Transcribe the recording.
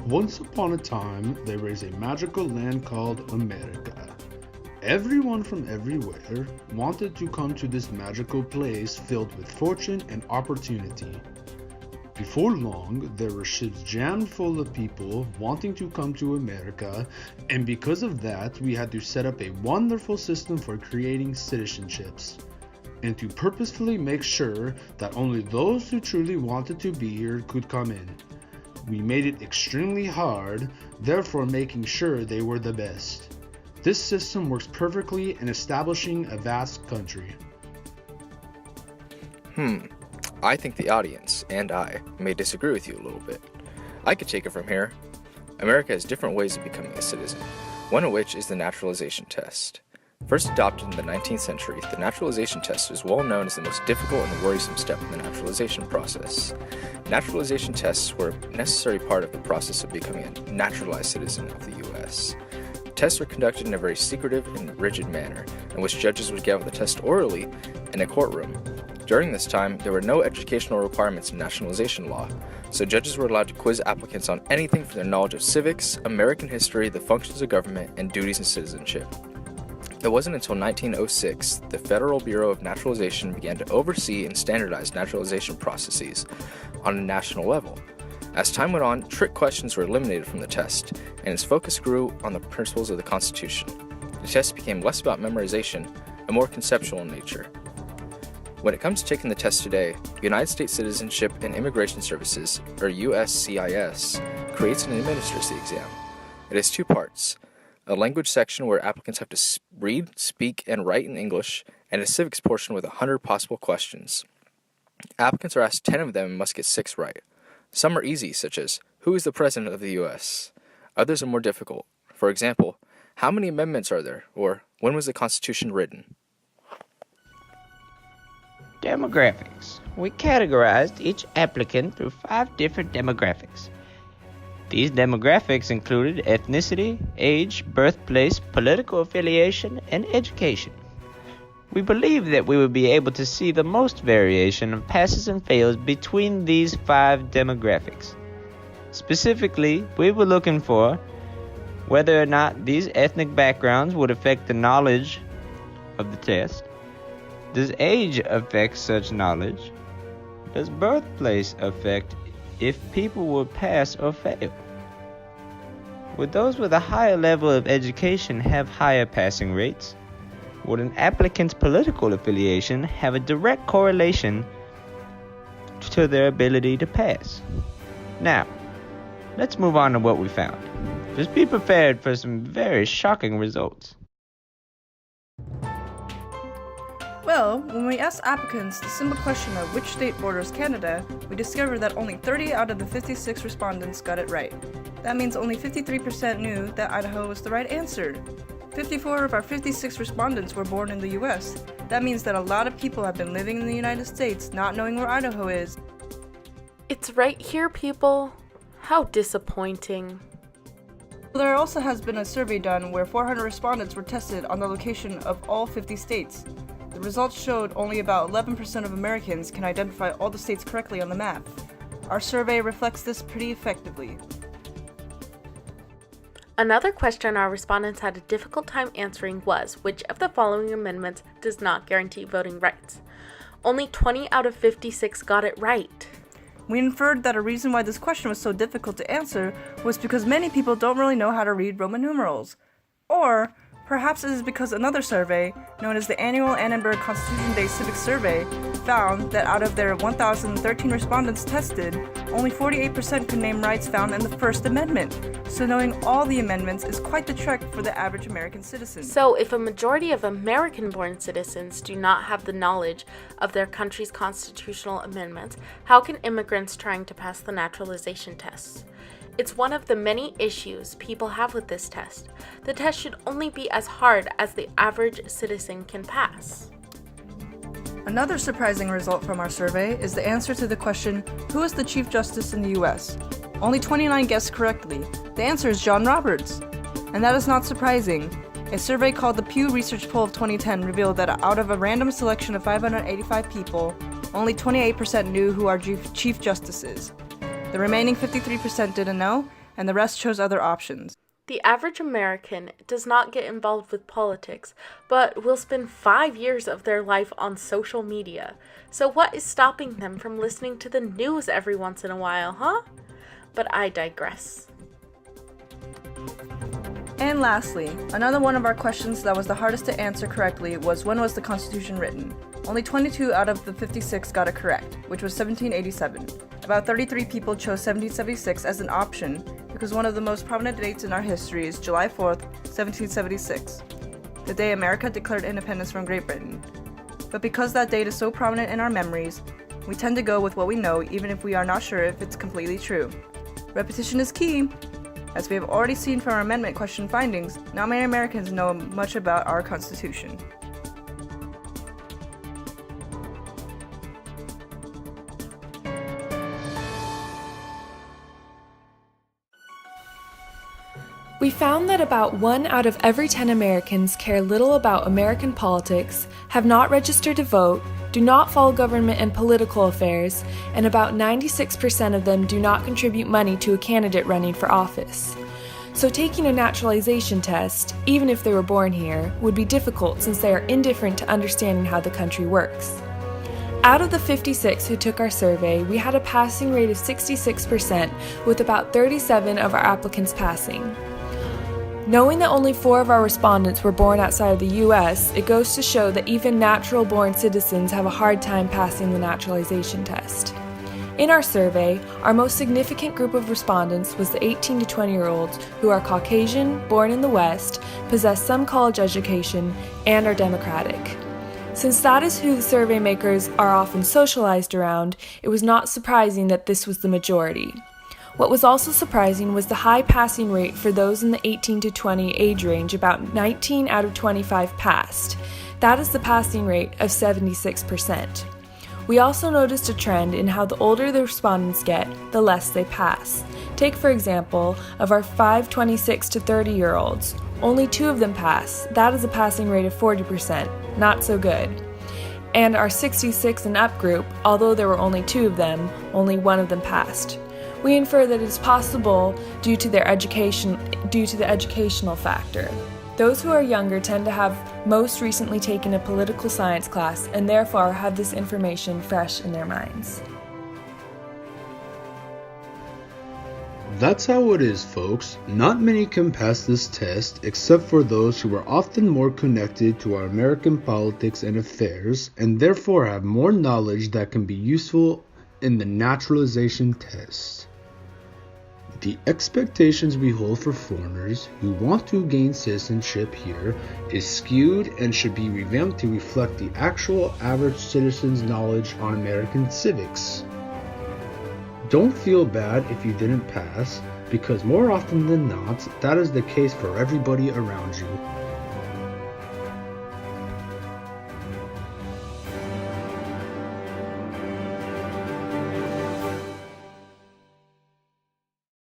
Once upon a time, there was a magical land called America. Everyone from everywhere wanted to come to this magical place filled with fortune and opportunity. Before long, there were ships jammed full of people wanting to come to America, and because of that, we had to set up a wonderful system for creating citizenships, and to purposefully make sure that only those who truly wanted to be here could come in. We made it extremely hard, therefore making sure they were the best. This system works perfectly in establishing a vast country. I think the audience, and I, may disagree with you a little bit. I could take it from here. America has different ways of becoming a citizen, one of which is the naturalization test. First adopted in the 19th century, the naturalization test is well known as the most difficult and worrisome step in the naturalization process. Naturalization tests were a necessary part of the process of becoming a naturalized citizen of the U.S. Tests were conducted in a very secretive and rigid manner, in which judges would give the test orally in a courtroom. During this time, there were no educational requirements in nationalization law, so judges were allowed to quiz applicants on anything from their knowledge of civics, American history, the functions of government, and duties and citizenship. It wasn't until 1906 the Federal Bureau of Naturalization began to oversee and standardize naturalization processes on a national level. As time went on, trick questions were eliminated from the test, and its focus grew on the principles of the Constitution. The test became less about memorization and more conceptual in nature. When it comes to taking the test today, United States Citizenship and Immigration Services, or USCIS, creates and administers the exam. It has two parts: a language section where applicants have to read, speak, and write in English, and a civics portion with 100 possible questions. Applicants are asked 10 of them and must get 6 right. Some are easy, such as, who is the President of the U.S.? Others are more difficult. For example, how many amendments are there? Or, when was the Constitution written? Demographics. We categorized each applicant through 5 different demographics. These demographics included ethnicity, age, birthplace, political affiliation, and education. We believed that we would be able to see the most variation of passes and fails between these 5 demographics. Specifically, we were looking for whether or not these ethnic backgrounds would affect the knowledge of the test. Does age affect such knowledge? Does birthplace affect if people will pass or fail? Would those with a higher level of education have higher passing rates? Would an applicant's political affiliation have a direct correlation to their ability to pass? Now, let's move on to what we found. Just be prepared for some very shocking results. Well, when we asked applicants the simple question of which state borders Canada, we discovered that only 30 out of the 56 respondents got it right. That means only 53% knew that Idaho was the right answer. 54 of our 56 respondents were born in the US. That means that a lot of people have been living in the United States not knowing where Idaho is. It's right here, people. How disappointing. There also has been a survey done where 400 respondents were tested on the location of all 50 states. The results showed only about 11% of Americans can identify all the states correctly on the map. Our survey reflects this pretty effectively. Another question our respondents had a difficult time answering was, which of the following amendments does not guarantee voting rights? Only 20 out of 56 got it right. We inferred that a reason why this question was so difficult to answer was because many people don't really know how to read Roman numerals. Or perhaps it is because another survey, known as the Annual Annenberg Constitution Day Civic Survey, found that out of their 1,013 respondents tested, only 48% could name rights found in the First Amendment. So knowing all the amendments is quite the trek for the average American citizen. So if a majority of American-born citizens do not have the knowledge of their country's constitutional amendments, how can immigrants trying to pass the naturalization tests? It's one of the many issues people have with this test. The test should only be as hard as the average citizen can pass. Another surprising result from our survey is the answer to the question, who is the Chief Justice in the US? Only 29 guessed correctly. The answer is John Roberts. And that is not surprising. A survey called the Pew Research Poll of 2010 revealed that out of a random selection of 585 people, only 28% knew who our Chief Justice is. The remaining 53% didn't know, and the rest chose other options. The average American does not get involved with politics, but will spend 5 years of their life on social media. So what is stopping them from listening to the news every once in a while, huh? But I digress. And lastly, another one of our questions that was the hardest to answer correctly was, when was the Constitution written? Only 22 out of the 56 got it correct, which was 1787. About 33 people chose 1776 as an option because one of the most prominent dates in our history is July 4th, 1776, the day America declared independence from Great Britain. But because that date is so prominent in our memories, we tend to go with what we know even if we are not sure if it's completely true. Repetition is key. As we have already seen from our amendment question findings, not many Americans know much about our Constitution. We found that about 1 out of every 10 Americans care little about American politics, have not registered to vote, do not follow government and political affairs, and about 96% of them do not contribute money to a candidate running for office. So taking a naturalization test, even if they were born here, would be difficult since they are indifferent to understanding how the country works. Out of the 56 who took our survey, we had a passing rate of 66%, with about 37 of our applicants passing. Knowing that only 4 of our respondents were born outside of the US, it goes to show that even natural-born citizens have a hard time passing the naturalization test. In our survey, our most significant group of respondents was the 18 to 20-year-olds who are Caucasian, born in the West, possess some college education, and are Democratic. Since that is who the survey makers are often socialized around, it was not surprising that this was the majority. What was also surprising was the high passing rate for those in the 18 to 20 age range. About 19 out of 25 passed. That is the passing rate of 76%. We also noticed a trend in how the older the respondents get, the less they pass. Take, for example, of our 5 26 to 30-year-olds, only 2 of them pass. That is a passing rate of 40%. Not so good. And our 66 and up group, although there were only 2 of them, only 1 of them passed. We infer that it is possible due to the educational factor. Those who are younger tend to have most recently taken a political science class and therefore have this information fresh in their minds. That's how it is, folks. Not many can pass this test except for those who are often more connected to our American politics and affairs and therefore have more knowledge that can be useful in the naturalization test. The expectations we hold for foreigners who want to gain citizenship here is skewed and should be revamped to reflect the actual average citizen's knowledge on American civics. Don't feel bad if you didn't pass, because more often than not, that is the case for everybody around you.